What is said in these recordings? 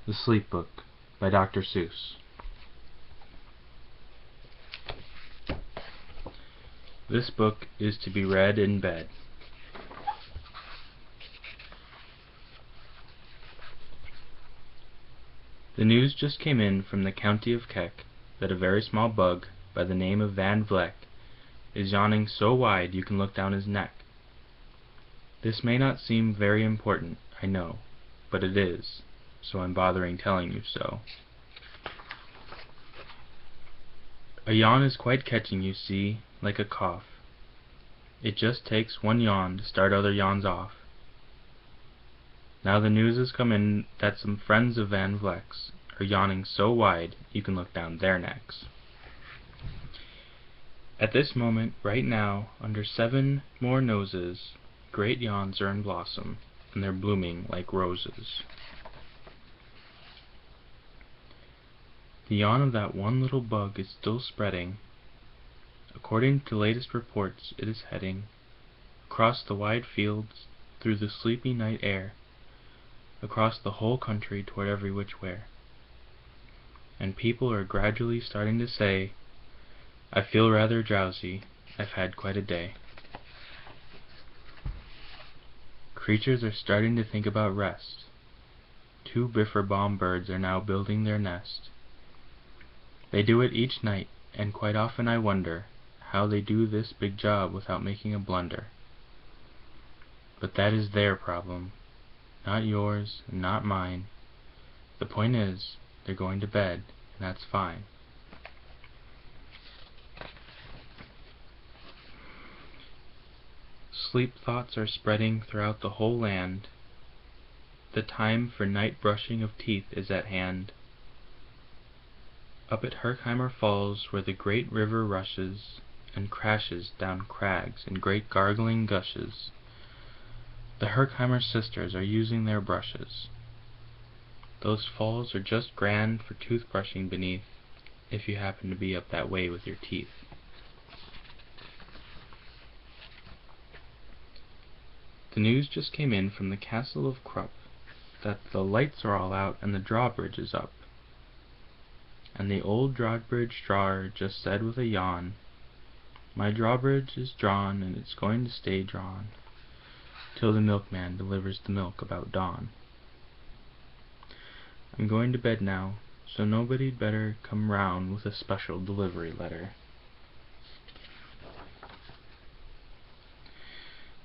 The Sleep Book by Dr. Seuss. This book is to be read in bed. The news just came in from the county of Keck that a very small bug by the name of Van Vleck is yawning so wide you can look down his neck. This may not seem very important, I know, but it is, so I'm bothering telling you so. A yawn is quite catching, you see, like a cough. It just takes one yawn to start other yawns off. Now the news has come in that some friends of Van Vleck's are yawning so wide you can look down their necks. At this moment, right now, under 7 more noses, great yawns are in blossom, and they're blooming like roses. The yawn of that one little bug is still spreading. According to latest reports, it is heading across the wide fields, through the sleepy night air, across the whole country toward every which where. And people are gradually starting to say, "I feel rather drowsy, I've had quite a day." Creatures are starting to think about rest. 2 biffer-bomb birds are now building their nest. They do it each night, and quite often I wonder how they do this big job without making a blunder. But that is their problem, not yours and not mine. The point is, they're going to bed, and that's fine. Sleep thoughts are spreading throughout the whole land. The time for night brushing of teeth is at hand. Up at Herkheimer Falls, where the great river rushes and crashes down crags in great gargling gushes, the Herkheimer sisters are using their brushes. Those falls are just grand for toothbrushing beneath, if you happen to be up that way with your teeth. The news just came in from the castle of Krupp that the lights are all out and the drawbridge is up. And the old drawbridge drawer just said with a yawn, "My drawbridge is drawn, and it's going to stay drawn till the milkman delivers the milk about dawn. I'm going to bed now, so nobody'd better come round with a special delivery letter."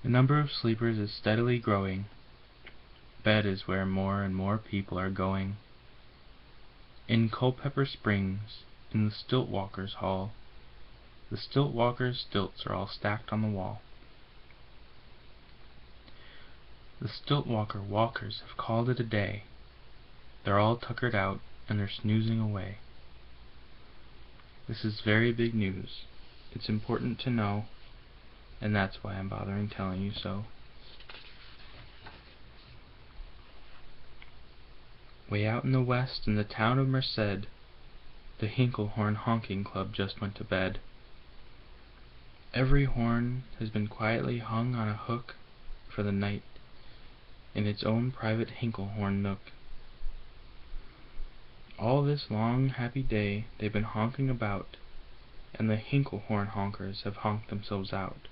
The number of sleepers is steadily growing. Bed is where more and more people are going. In Culpeper Springs, in the Stilt-walkers' hall, the Stilt-walkers' stilts are all stacked on the wall. The Stilt-walker walkers have called it a day. They're all tuckered out, and they're snoozing away. This is very big news. It's important to know, and that's why I'm bothering telling you so. Way out in the west, in the town of Merced, the Hinklehorn Honking Club just went to bed. Every horn has been quietly hung on a hook for the night in its own private Hinklehorn nook. All this long, happy day they've been honking about, and the Hinklehorn honkers have honked themselves out.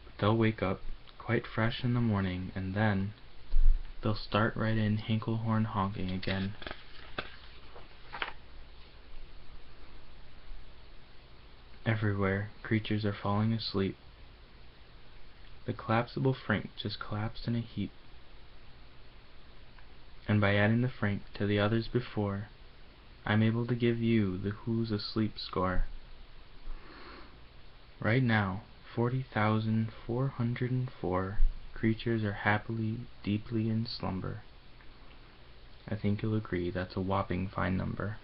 But they'll wake up quite fresh in the morning, and then they'll start right in Hinklehorn honking again. Everywhere, creatures are falling asleep. The collapsible Frank just collapsed in a heap. And by adding the Frank to the others before, I'm able to give you the Who's Asleep score. Right now, 40,404 creatures are happily, deeply in slumber. I think you'll agree that's a whopping fine number.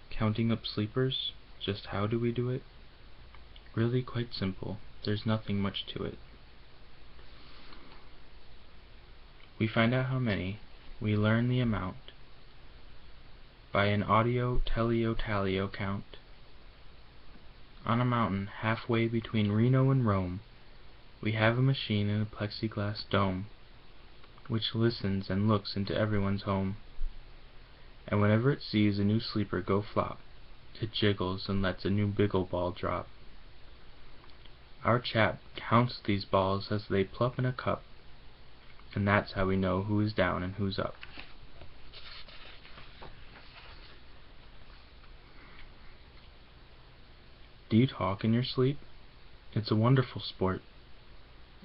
Counting up sleepers, just how do we do it? Really quite simple. There's nothing much to it. We find out how many, we learn the amount, by an audio-teleo-talio count. on a mountain halfway between Reno and Rome, we have a machine in a plexiglass dome, which listens and looks into everyone's home. And whenever it sees a new sleeper go flop, it jiggles and lets a new biggle ball drop. Our chap counts these balls as they plop in a cup, and that's how we know who is down and who's up. Do you talk in your sleep? It's a wonderful sport,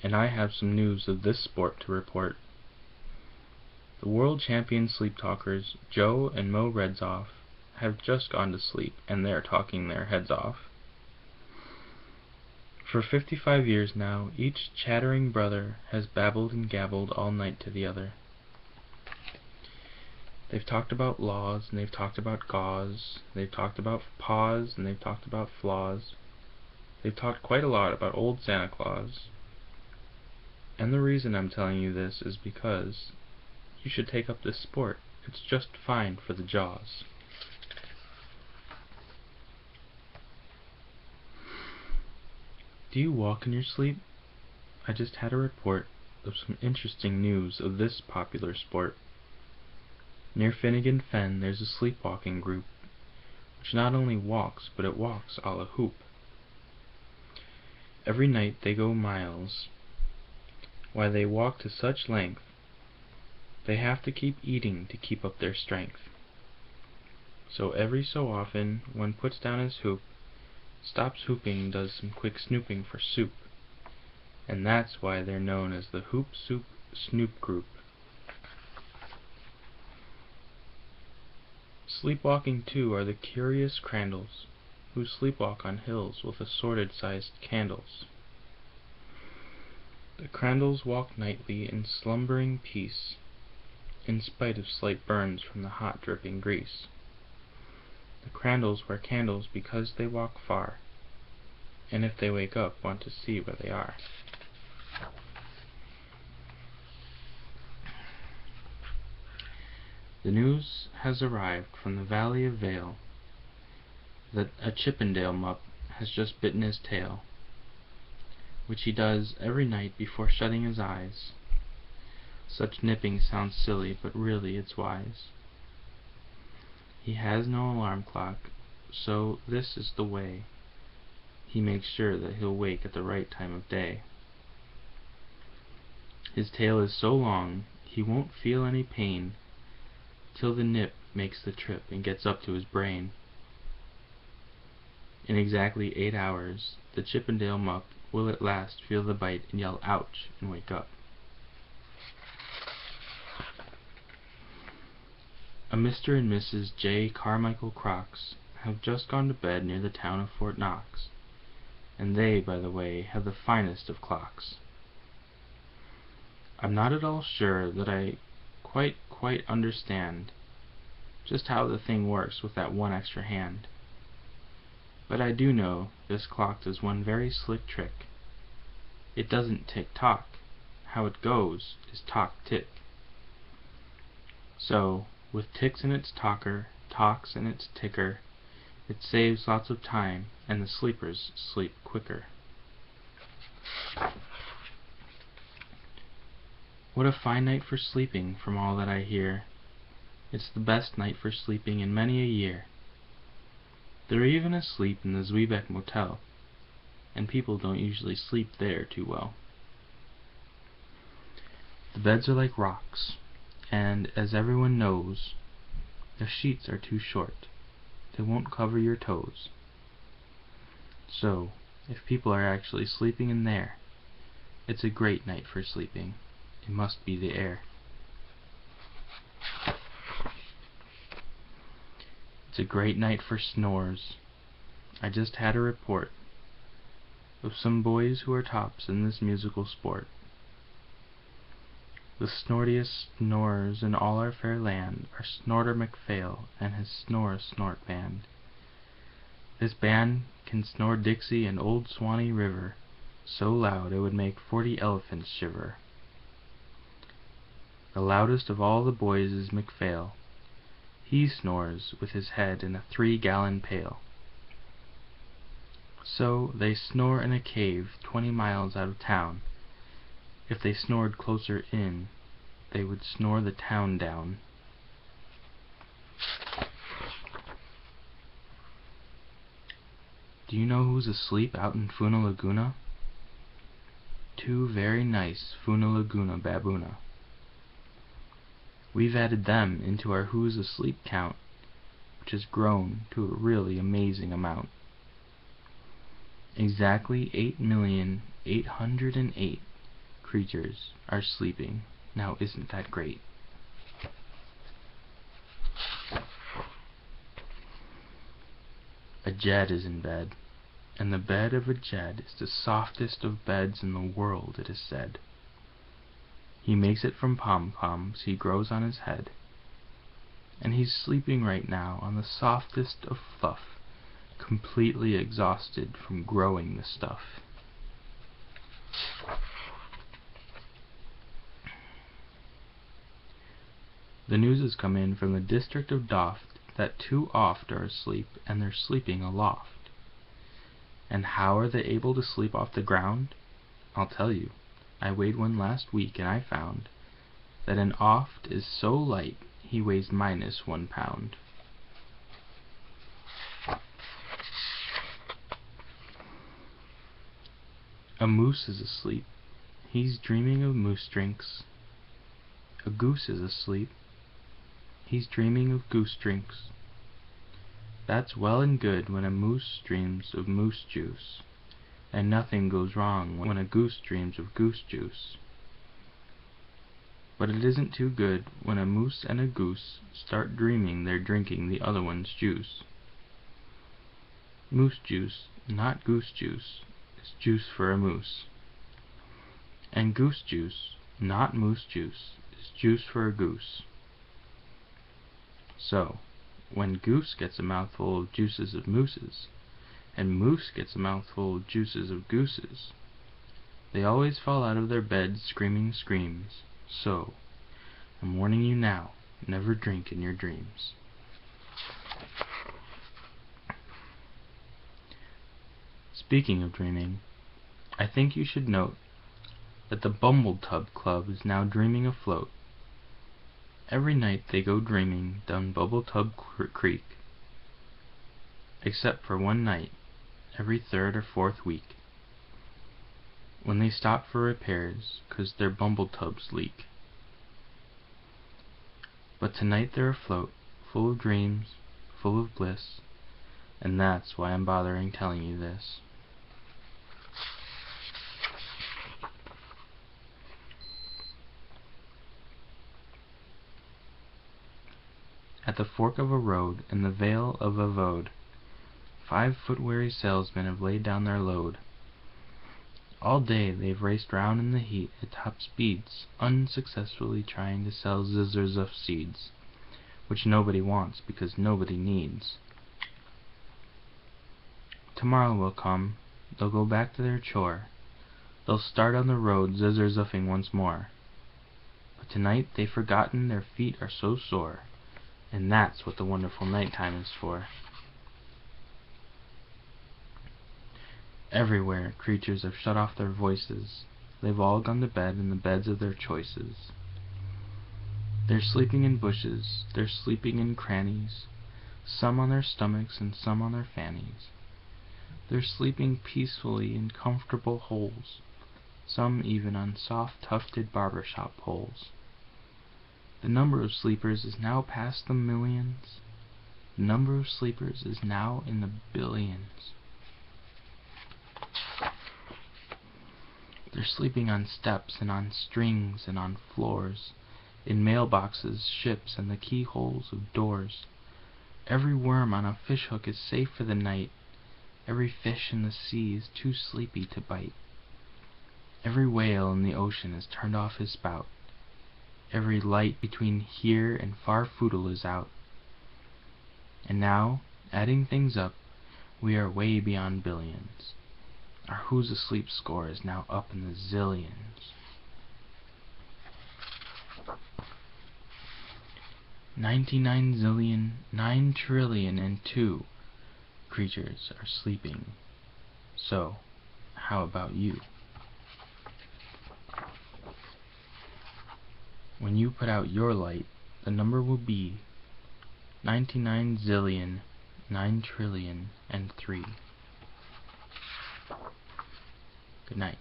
and I have some news of this sport to report. The world champion sleep talkers Joe and Mo Redzoff have just gone to sleep, and they're talking their heads off. For 55 years now, each chattering brother has babbled and gabbled all night to the other. They've talked about laws, and they've talked about gauze, they've talked about paws, and they've talked about flaws. They've talked quite a lot about old Santa Claus. And the reason I'm telling you this is because you should take up this sport. It's just fine for the jaws. Do you walk in your sleep? I just had a report of some interesting news of this popular sport. Near Finnegan Fen there's a sleepwalking group, which not only walks, but it walks a la hoop. Every night they go miles. Why they walk to such length, they have to keep eating to keep up their strength. So every so often, one puts down his hoop, stops hooping, does some quick snooping for soup, and that's why they're known as the Hoop Soup Snoop Group. Sleepwalking too are the curious Crandalls, who sleepwalk on hills with assorted-sized candles. The Crandalls walk nightly in slumbering peace, in spite of slight burns from the hot dripping grease. The Crandalls wear candles because they walk far, and if they wake up want to see where they are. The news has arrived from the Valley of Vale that a Chippendale mup has just bitten his tail, which he does every night before shutting his eyes. Such nipping sounds silly, but really it's wise. He has no alarm clock, so this is the way he makes sure that he'll wake at the right time of day. His tail is so long he won't feel any pain till the nip makes the trip and gets up to his brain. In exactly 8 hours, the Chippendale mup will at last feel the bite and yell ouch and wake up. A Mr. and Mrs. J. Carmichael Crocs have just gone to bed near the town of Fort Knox, and they, by the way, have the finest of clocks. I'm not at all sure that I quite understand just how the thing works with that one extra hand, but I do know this clock does one very slick trick. It doesn't tick-tock. How it goes is tock-tick. So, with ticks in its talker, talks in its ticker, it saves lots of time, and the sleepers sleep quicker. What a fine night for sleeping, from all that I hear. It's the best night for sleeping in many a year. They're even asleep in the Zwebeck Motel, and people don't usually sleep there too well. The beds are like rocks, and, as everyone knows, the sheets are too short. They won't cover your toes. So, if people are actually sleeping in there, it's a great night for sleeping. It must be the air. It's a great night for snores. I just had a report of some boys who are tops in this musical sport. The snortiest snorers in all our fair land are Snorter McPhail and his Snore-Snort Band. This band can snore Dixie and Old Swanee River so loud it would make 40 elephants shiver. The loudest of all the boys is McPhail. He snores with his head in a 3-gallon pail. So they snore in a cave 20 miles out of town. If they snored closer in, they would snore the town down. Do you know who's asleep out in Funa Laguna? 2 very nice Funa Laguna baboona. We've added them into our Who's Asleep count, which has grown to a really amazing amount. Exactly 8,808,000 creatures are sleeping. Now isn't that great? A Jed is in bed, and the bed of a Jed is the softest of beds in the world, it is said. He makes it from pom-poms he grows on his head, and he's sleeping right now on the softest of fluff, completely exhausted from growing the stuff. The news has come in from the district of Doft that 2 oft are asleep, and they're sleeping aloft. And how are they able to sleep off the ground? I'll tell you. I weighed one last week, and I found that an oft is so light he weighs -1 pound. A moose is asleep. He's dreaming of moose drinks. A goose is asleep. He's dreaming of goose drinks. That's well and good when a moose dreams of moose juice, and nothing goes wrong when a goose dreams of goose juice. But it isn't too good when a moose and a goose start dreaming they're drinking the other one's juice. Moose juice, not goose juice, is juice for a moose. And goose juice, not moose juice, is juice for a goose. So, when goose gets a mouthful of juices of mooses, and moose gets a mouthful of juices of gooses, they always fall out of their beds screaming screams. So, I'm warning you now, never drink in your dreams. Speaking of dreaming, I think you should note that the Bumbletub Club is now dreaming afloat. Every night they go dreaming down Bumbletub Creek, except for one night, every 3rd or 4th week, when they stop for repairs 'cause their bumbletubs leak. But tonight they're afloat, full of dreams, full of bliss, and that's why I'm bothering telling you this. At the fork of a road in the Vale of Avode, 5 foot-weary salesmen have laid down their load. All day they've raced round in the heat at top speeds, unsuccessfully trying to sell zizzers of seeds, which nobody wants because nobody needs. Tomorrow will come, they'll go back to their chore, they'll start on the road zizzer-zuffing once more. But tonight they've forgotten their feet are so sore, and that's what the wonderful nighttime is for. Everywhere creatures have shut off their voices. They've all gone to bed in the beds of their choices. They're sleeping in bushes, they're sleeping in crannies, some on their stomachs and some on their fannies. They're sleeping peacefully in comfortable holes, some even on soft tufted barbershop poles. The number of sleepers is now past the millions. The number of sleepers is now in the billions. They're sleeping on steps and on strings and on floors, in mailboxes, ships, and the keyholes of doors. Every worm on a fishhook is safe for the night. Every fish in the sea is too sleepy to bite. Every whale in the ocean has turned off his spout. Every light between here and far Foodle is out. And now, adding things up, we are way beyond billions. Our Who's Asleep score is now up in the zillions. 99,000,000,9,000,000,002 creatures are sleeping So, how about you? When you put out your light, the number will be 99 zillion 9 trillion and 3. Good night.